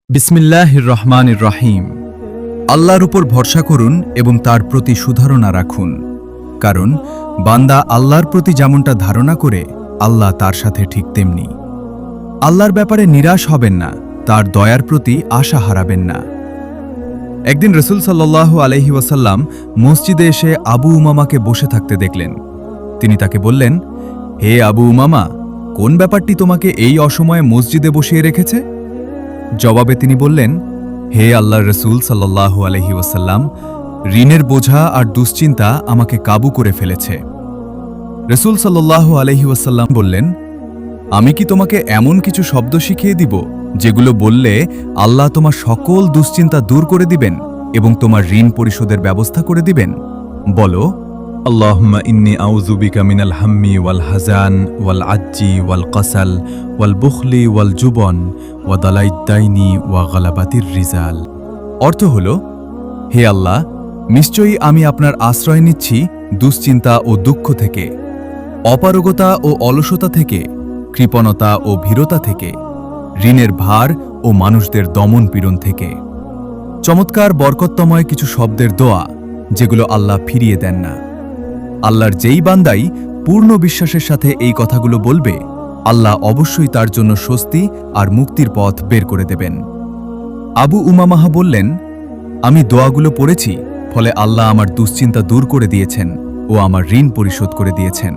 বিসমিল্লাহির রহমানির রহিম। আল্লাহর উপর ভরসা করুন এবং তার প্রতি সুধারণা রাখুন, কারণ বান্দা আল্লাহর প্রতি যেমনটা ধারণা করে আল্লাহ তার সাথে ঠিক তেমনি। আল্লাহর ব্যাপারে নিরাশ হবেন না, তার দয়ার প্রতি আশা হারাবেন না। একদিন রসুল সাল্লাল্লাহু আলাইহি ওয়াসাল্লাম মসজিদে এসে আবু উমামাকে বসে থাকতে দেখলেন। তিনি তাকে বললেন, হে আবু উমামা, কোন ব্যাপারটি তোমাকে এই অসময়ে মসজিদে বসিয়ে রেখেছে? জবাবে তিনি বললেন, হে আল্লাহর রসুল সাল্লাল্লাহু আলাইহি ওয়াসাল্লাম, ঋণের বোঝা আর দুশ্চিন্তা আমাকে কাবু করে ফেলেছে। রসুল সাল্লাল্লাহু আলাইহি ওয়াসাল্লাম বললেন, আমি কি তোমাকে এমন কিছু শব্দ শিখিয়ে দিব যেগুলো বললে আল্লাহ তোমার সকল দুশ্চিন্তা দূর করে দিবেন এবং তোমার ঋণ পরিশোধের ব্যবস্থা করে দিবেন? বলো, আল্লাহুম্মা ইন্নী আউযু বিকা মিনাল হাম্মি ওয়াল হাজান ওয়াল আজ্জি ওয়াল কাসাল ওয়াল বুখলি ওয়াল জুবন ওয়া দালাইদ দাইনি ওয়া গালাবাতির রিজাল। অর্থ হল, হে আল্লাহ, নিশ্চয়ই আমি আপনার আশ্রয় নিচ্ছি দুশ্চিন্তা ও দুঃখ থেকে, অপারগতা ও অলসতা থেকে, কৃপণতা ও ভীরতা থেকে, ঋণের ভার ও মানুষদের দমন পীড়ন থেকে। চমৎকার বরকতময় কিছু শব্দের দোয়া, যেগুলো আল্লাহ ফিরিয়ে দেন না। আল্লাহর যেই বান্দাই পূর্ণ বিশ্বাসের সাথে এই কথাগুলো বলবে, আল্লাহ অবশ্যই তার জন্য স্বস্তি আর মুক্তির পথ বের করে দেবেন। আবু উমামাহ বললেন, আমি দোয়াগুলো পড়েছি, ফলে আল্লাহ আমার দুশ্চিন্তা দূর করে দিয়েছেন ও আমার ঋণ পরিশোধ করে দিয়েছেন।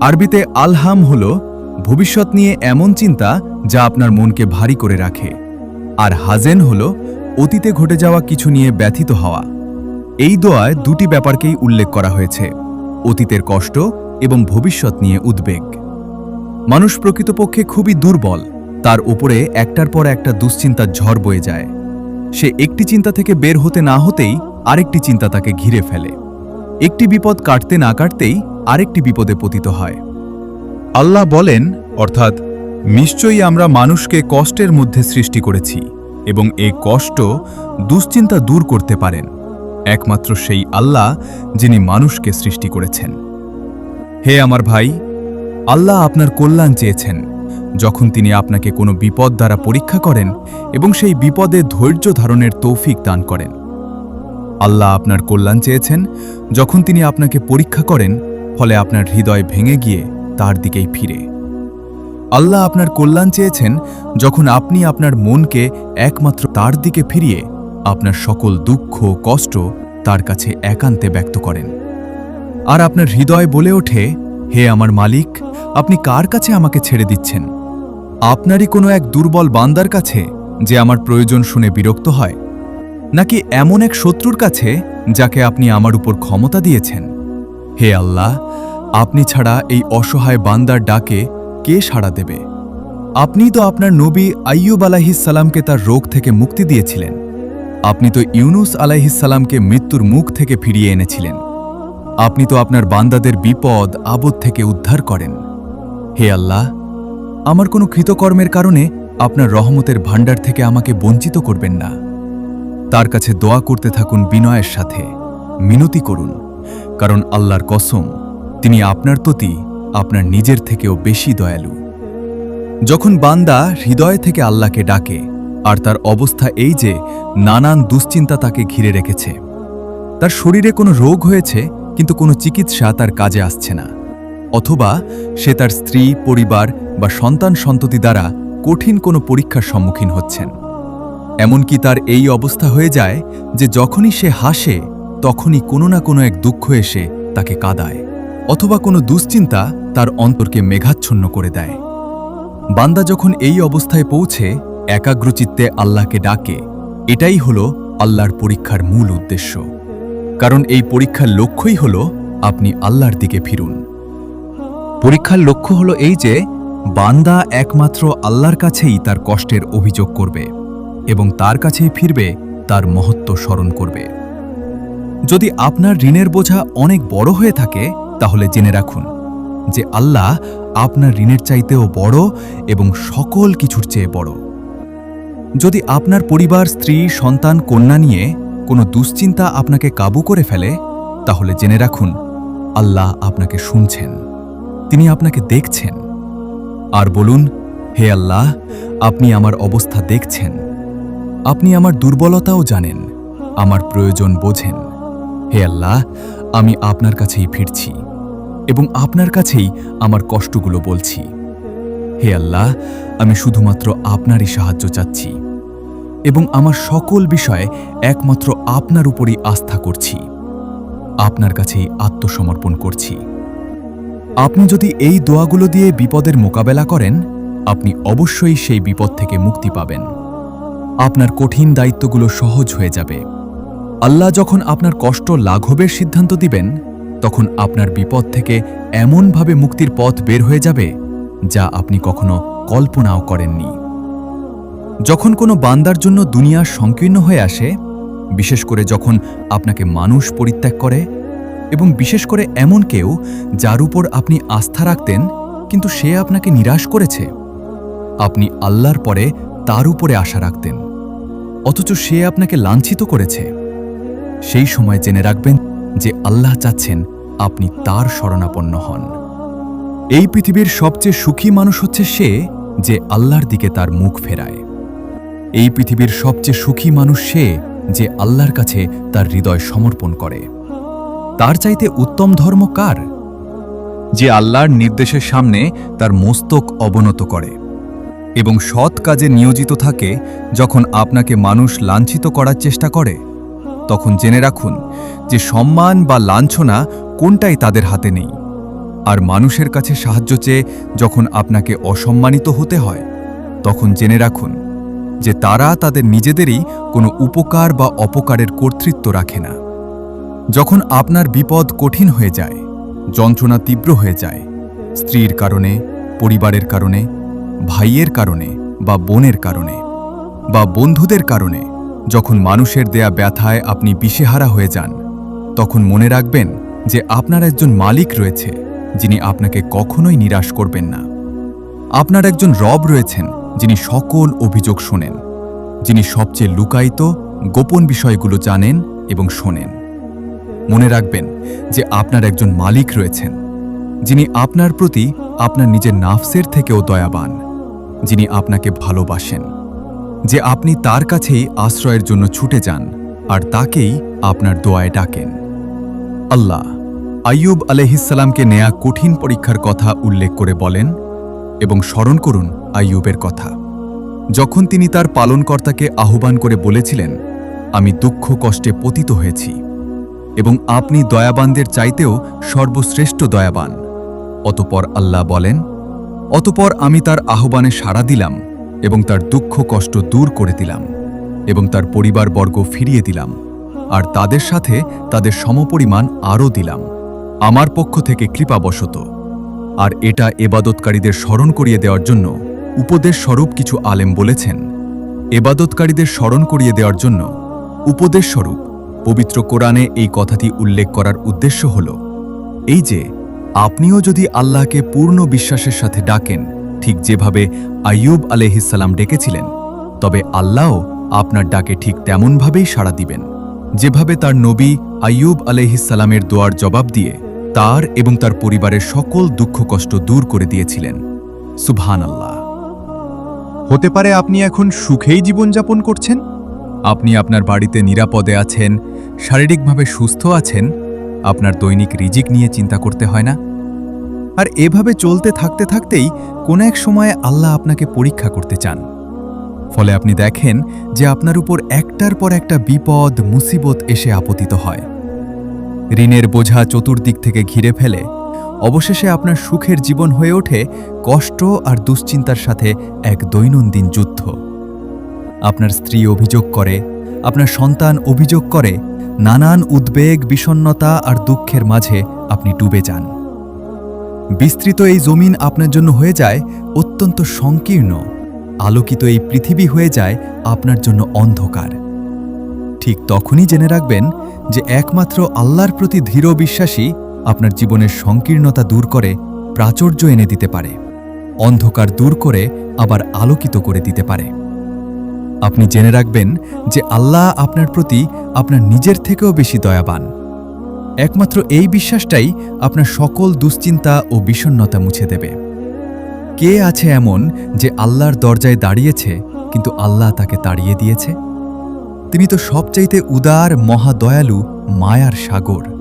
আরবিতে আলহাম হল ভবিষ্যৎ নিয়ে এমন চিন্তা যা আপনার মনকে ভারী করে রাখে, আর হাজেন হল অতীতে ঘটে যাওয়া কিছু নিয়ে ব্যথিত হওয়া। এই দোয়ায় দুটি ব্যাপারকেই উল্লেখ করা হয়েছে, অতীতের কষ্ট এবং ভবিষ্যৎ নিয়ে উদ্বেগ। মানুষ প্রকৃতপক্ষে খুবই দুর্বল, তার উপরে একটার পর একটা দুশ্চিন্তার ঝড় বয়ে যায়। সে একটি চিন্তা থেকে বের হতে না হতেই আরেকটি চিন্তা তাকে ঘিরে ফেলে। একটি বিপদ কাটতে না কাটতেই আরেকটি বিপদে পতিত হয়। আল্লাহ বলেন, অর্থাৎ নিশ্চয়ই আমরা মানুষকে কষ্টের মধ্যে সৃষ্টি করেছি এবং এই কষ্ট দুশ্চিন্তা দূর করতে পারেন একমাত্র সেই আল্লাহ, যিনি মানুষকে সৃষ্টি করেছেন। হে আমার ভাই, আল্লাহ আপনার কল্যাণ চেয়েছেন যখন তিনি আপনাকে কোনো বিপদ দ্বারা পরীক্ষা করেন এবং সেই বিপদে ধৈর্য ধারণের তৌফিক দান করেন। আল্লাহ আপনার কল্যাণ চেয়েছেন যখন তিনি আপনাকে পরীক্ষা করেন, ফলে আপনার হৃদয় ভেঙে গিয়ে তার দিকেই ফিরে। আল্লাহ আপনার কল্যাণ চেয়েছেন যখন আপনি আপনার মনকে একমাত্র তার দিকে ফিরিয়ে আপনার সকল দুঃখ কষ্ট তার কাছে একান্তে ব্যক্ত করেন। আর আপনার হৃদয় বলে ওঠে, হে আমার মালিক, আপনি কার কাছে আমাকে ছেড়ে দিচ্ছেন? আপনারই কোনো এক দুর্বল বান্দার কাছে যে আমার প্রয়োজন শুনে বিরক্ত হয়, নাকি এমন এক শত্রুর কাছে যাকে আপনি আমার উপর ক্ষমতা দিয়েছেন? হে আল্লাহ, আপনি ছাড়া এই অসহায় বান্দার ডাকে কে সাড়া দেবে? আপনি তো আপনার নবী আইয়ুব আলাইহিসসালামকে তার রোগ থেকে মুক্তি দিয়েছিলেন। আপনি তো ইউনুস আলাইহিসসালামকে মৃত্যুর মুখ থেকে ফিরিয়ে এনেছিলেন। আপনি তো আপনার বান্দাদের বিপদ আপদ থেকে উদ্ধার করেন। হে আল্লাহ, আমার কোনো কৃতকর্মের কারণে আপনার রহমতের ভাণ্ডার থেকে আমাকে বঞ্চিত করবেন না। তার কাছে দোয়া করতে থাকুন বিনয়ের সাথে, মিনতি করুন, কারণ আল্লাহর কসম, তিনি আপনার প্রতি আপনার নিজের থেকেও বেশি দয়ালু। যখন বান্দা হৃদয় থেকে আল্লাহকে ডাকে আর তার অবস্থা এই যে নানান দুশ্চিন্তা তাকে ঘিরে রেখেছে, তার শরীরে কোনো রোগ হয়েছে কিন্তু কোনো চিকিৎসা তার কাজে আসছে না, অথবা সে তার স্ত্রী পরিবার বা সন্তান সন্ততি দ্বারা কঠিন কোনো পরীক্ষার সম্মুখীন হচ্ছেন, এমনকি তার এই অবস্থা হয়ে যায় যে যখনই সে হাসে তখনই কোনো না কোনো এক দুঃখ এসে তাকে কাঁদায়, অথবা কোনো দুশ্চিন্তা তার অন্তরকে মেঘাচ্ছন্ন করে দেয়। বান্দা যখন এই অবস্থায় পৌঁছে একাগ্রচিত্তে আল্লাহকে ডাকে, এটাই হল আল্লাহর পরীক্ষার মূল উদ্দেশ্য। কারণ এই পরীক্ষার লক্ষ্যই হল আপনি আল্লাহর দিকে ফিরুন। পরীক্ষার লক্ষ্য হল এই যে বান্দা একমাত্র আল্লাহর কাছেই তার কষ্টের অভিযোগ করবে এবং তার কাছেই ফিরবে, তার মহত্ব স্মরণ করবে। যদি আপনার ঋণের বোঝা অনেক বড় হয়ে থাকে, তাহলে জেনে রাখুন যে আল্লাহ আপনার ঋণের চাইতেও বড় এবং সকল কিছুর চেয়ে বড়। যদি আপনার পরিবার, স্ত্রী, সন্তান, কন্যা নিয়ে কোনো দুশ্চিন্তা আপনাকে কাবু করে ফেলে, তাহলে জেনে রাখুন আল্লাহ আপনাকে শুনছেন, তিনি আপনাকে দেখছেন। আর বলুন, হে আল্লাহ, আপনি আমার অবস্থা দেখছেন। আপনি আমার দুর্বলতাও জানেন, আমার প্রয়োজন বোঝেন। হে আল্লাহ, আমি আপনার কাছেই ফিরছি এবং আপনার কাছেই আমার কষ্টগুলো বলছি। হে আল্লাহ, আমি শুধুমাত্র আপনারই সাহায্য চাচ্ছি এবং আমার সকল বিষয়ে একমাত্র আপনার উপরই আস্থা করছি। আপনার কাছেই আত্মসমর্পণ করছি। আপনি যদি এই দোয়াগুলো দিয়ে বিপদের মোকাবেলা করেন, আপনি অবশ্যই সেই বিপদ থেকে মুক্তি পাবেন। আপনার কঠিন দায়িত্বগুলো সহজ হয়ে যাবে। আল্লাহ যখন আপনার কষ্ট লাঘবের সিদ্ধান্ত দিবেন, তখন আপনার বিপদ থেকে এমনভাবে মুক্তির পথ বের হয়ে যাবে যা আপনি কখনো কল্পনাও করেননি। যখন কোনো বান্দার জন্য দুনিয়া সংকীর্ণ হয়ে আসে, বিশেষ করে যখন আপনাকে মানুষ পরিত্যাগ করে, এবং বিশেষ করে এমন কেউ যার উপর আপনি আস্থা রাখতেন কিন্তু সে আপনাকে নিরাশ করেছে, আপনি আল্লাহর পরে তার উপরে আশা রাখতেন অথচ সে আপনাকে লাঞ্ছিত করেছে, সেই সময় জেনে রাখবেন যে আল্লাহ চাচ্ছেন আপনি তার শরণাপন্ন হন। এই পৃথিবীর সবচেয়ে সুখী মানুষ হচ্ছে সে যে আল্লাহর দিকে তার মুখ ফেরায়। এই পৃথিবীর সবচেয়ে সুখী মানুষ সে যে আল্লাহর কাছে তার হৃদয় সমর্পণ করে। তার চাইতে উত্তম ধর্ম কার? যে আল্লাহর নির্দেশের সামনে তার মস্তক অবনত করে এবং সৎ কাজে নিয়োজিত থাকে। যখন আপনাকে মানুষ লাঞ্ছিত করার চেষ্টা করে, তখন জেনে রাখুন যে সম্মান বা লাঞ্ছনা কোনটাই তাদের হাতে নেই। আর মানুষের কাছে সাহায্য চেয়ে যখন আপনাকে অসম্মানিত হতে হয়, তখন জেনে রাখুন যে তারা তাদের নিজেদেরই কোনো উপকার বা অপকারের কর্তৃত্ব রাখে না। যখন আপনার বিপদ কঠিন হয়ে যায়, যন্ত্রণা তীব্র হয়ে যায়, স্ত্রীর কারণে, পরিবারের কারণে, ভাইয়ের কারণে বা বোনের কারণে বা বন্ধুদের কারণে, যখন মানুষের দেয়া ব্যথায় আপনি দিশেহারা হয়ে যান, তখন মনে রাখবেন যে আপনার একজন মালিক রয়েছে যিনি আপনাকে কখনোই নিরাশ করবেন না। আপনার একজন রব রয়েছেন যিনি সকল অভিযোগ শোনেন, যিনি সবচেয়ে লুকায়িত গোপন বিষয়গুলো জানেন এবং শোনেন। মনে রাখবেন যে আপনার একজন মালিক রয়েছেন যিনি আপনার প্রতি আপনার নিজের নাফসের থেকেও দয়াবান, যিনি আপনাকে ভালোবাসেন, যে আপনি তার কাছেই আশ্রয়ের জন্য ছুটে যান আর তাকেই আপনার দোয়ায় ডাকেন। আল্লাহ আইয়ুব আলাইহিসসালামকে নেয়া কঠিন পরীক্ষার কথা উল্লেখ করে বলেন এবং স্মরণ করুন আইয়ুবের কথা, যখন তিনি তার পালনকর্তাকে আহ্বান করে বলেছিলেন, আমি দুঃখ কষ্টে পতিত হয়েছি এবং আপনি দয়াবানদের চাইতেও সর্বশ্রেষ্ঠ দয়াবান। অতঃপর আল্লাহ বলেন, অতঃপর আমি তার আহ্বানে সাড়া দিলাম এবং তার দুঃখ কষ্ট দূর করে দিলাম এবং তার পরিবারবর্গ ফিরিয়ে দিলাম আর তাদের সাথে তাদের সমপরিমাণ আরও দিলাম আমার পক্ষ থেকে কৃপাবশত। আর এটা এবাদতকারীদের স্মরণ করিয়ে দেওয়ার জন্য উপদেশ স্বরূপ কিছু আলেম বলেছেন, এবাদতকারীদের স্মরণ করিয়ে দেওয়ার জন্য উপদেশ স্বরূপ পবিত্র কোরআনে এই কথাটি উল্লেখ করার উদ্দেশ্য হল এই যে আপনিও যদি আল্লাহকে পূর্ণ বিশ্বাসের সাথে ডাকেন, ঠিক যেভাবে আইয়ুব আলাইহিসসালাম ডেকেছিলেন, তবে আল্লাহও আপনার ডাকে ঠিক তেমনভাবেই সাড়া দিবেন যেভাবে তার নবী আইয়ুব আলাইহিসসালামের দোয়ার জবাব দিয়ে তার এবং তার পরিবারের সকল দুঃখ কষ্ট দূর করে দিয়েছিলেন। সুবহানাল্লাহ। হতে পারে আপনি এখন সুখেই জীবনযাপন করছেন, আপনি আপনার বাড়িতে নিরাপদে আছেন, শারীরিকভাবে সুস্থ আছেন, আপনার দৈনিক রিজিক নিয়ে চিন্তা করতে হয় না। আর এভাবে চলতে থাকতে থাকতেই কোনো এক সময়ে আল্লাহ আপনাকে পরীক্ষা করতে চান। ফলে আপনি দেখেন যে আপনার উপর একটার পর একটা বিপদ মুসিবত এসে আপতিত হয়, ঋণের বোঝা চতুর্দিক থেকে ঘিরে ফেলে, অবশেষে আপনার সুখের জীবন হয়ে ওঠে কষ্ট আর দুশ্চিন্তার সাথে এক দৈনন্দিন যুদ্ধ। আপনার স্ত্রী অভিযোগ করে, আপনার সন্তান অভিযোগ করে, নানান উদ্বেগ, বিষণ্ণতা আর দুঃখের মাঝে আপনি ডুবে যান। বিস্তৃত এই জমিন আপনার জন্য হয়ে যায় অত্যন্ত সংকীর্ণ, আলোকিত এই পৃথিবী হয়ে যায় আপনার জন্য অন্ধকার। ঠিক তখনই জেনে রাখবেন যে একমাত্র আল্লাহর প্রতি দৃঢ় বিশ্বাসী আপনার জীবনের সংকীর্ণতা দূর করে প্রাচুর্য এনে দিতে পারে, অন্ধকার দূর করে আবার আলোকিত করে দিতে পারে। আপনি জেনে রাখবেন যে আল্লাহ আপনার প্রতি আপনার নিজের থেকেও বেশি দয়াবান। একমাত্র এই বিশ্বাসটাই আপনার সকল দুশ্চিন্তা ও বিষণ্ণতা মুছে দেবে। কে আছে এমন যে আল্লাহর দরজায় দাঁড়িয়েছে কিন্তু আল্লাহ তাকে তাড়িয়ে দিয়েছে? তিনি তো সবচাইতে উদার, মহাদয়ালু, মায়ার সাগর।